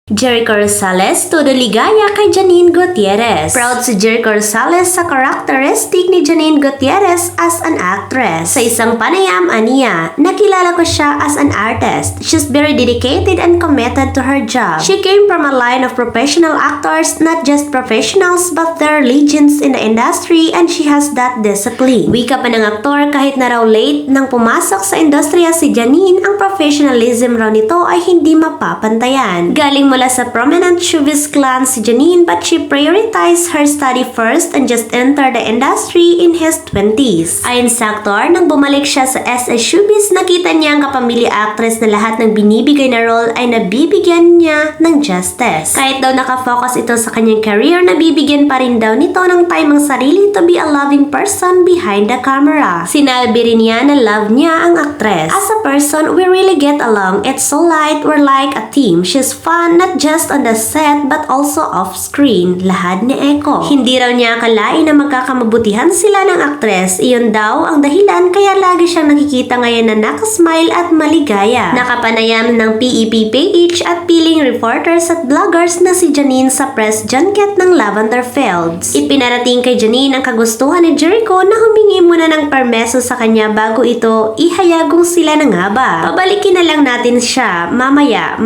Jericho Rosales, todo ligaya kay Janine Gutierrez. Proud si Jericho Rosales sa characteristic ni Janine Gutierrez as an actress. Sa isang panayam aniya, nakilala ko siya as an artist. She's very dedicated and committed to her job. She came from a line of professional actors, not just professionals but they're legends in the industry and she has that discipline. Wika pa ng aktor kahit na raw late nang pumasok sa industriya si Janine, ang professionalism raw nito ay hindi mapapantayan. Galing mula sa prominent showbiz clan si Janine but she prioritized her study first and just entered the industry in his 20s. Ayon sa aktor, nang bumalik siya sa SS Showbiz, nakita niya ang kapamilya actress na lahat ng binibigay na role ay nabibigyan niya ng justice. Kahit daw nakafocus ito sa kanyang career, nabibigyan pa rin daw nito ng time ang sarili to be a loving person behind the camera. Sinabi rin niya na love niya ang actress. As a person, we really get along. It's so light, we're like a team. She's fun, not just on the set but also off-screen. Lahad ni Echo. Hindi raw niya akalain na magkakamabutihan sila ng aktres. Iyon daw ang dahilan kaya lagi siyang nakikita ngayon na nakasmile at maligaya. Nakapanayam ng PEP at piling reporters at vloggers na si Janine sa press junket ng Lavender Fields. Ipinarating kay Janine ang kagustuhan ni Jericho na humingi muna ng permeso sa kanya bago ito ihayagong sila na nga ba. Pabalikin na lang natin siya mamaya.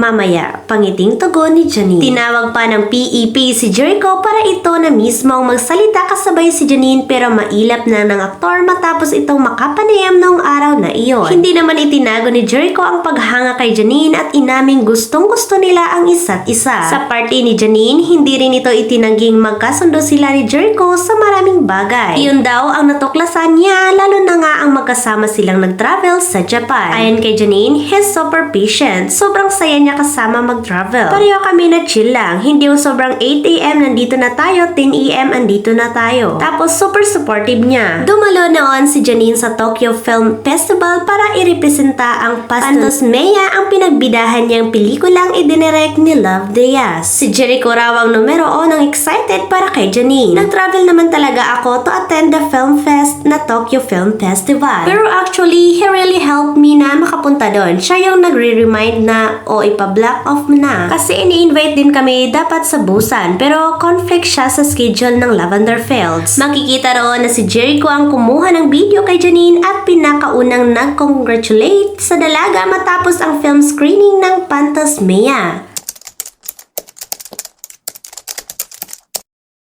Pangiting tugon ni Janine. Tinawag pa ng PEP si Jericho para ito na mismo ang magsalita kasabay si Janine pero mailap na ng aktor matapos itong makapanayam noong araw na iyon. Hindi naman itinago ni Jericho ang paghanga kay Janine at inaming gustong-gusto nila ang isa't isa. Sa party ni Janine, hindi rin ito itinangging magkasundo sila ni Jericho sa maraming bagay. Iyon daw ang natuklasan niya lalo na nga ang magkasama silang nag-travel sa Japan. Ayon kay Janine, he's super patient. Sobrang saya niya kasama mag-travel. Pareho kami na chill lang. Hindi yung sobrang 8 AM nandito na tayo, 10 AM andito na tayo. Tapos super supportive niya. Dumalo noon si Janine sa Tokyo Film Festival para irepresenta ang Pantos Mea, ang pinagbidahan niyang pelikulang idinirect ni Love Diaz. Si Jericho raw ang numero ng excited para kay Janine. Nag-travel naman talaga ako to attend the film fest na Tokyo Film Festival. Pero actually, he really helped me na makapunta doon. Siya yung nagre-remind na ipa-block off mo na. Kasi ini-invite din kami dapat sa Busan pero conflict siya sa schedule ng Lavender Fields. Makikita roon na si Jericho ang kumuha ng video kay Janine at pinakaunang nag-congratulate sa dalaga matapos ang film screening ng Pantos Mea.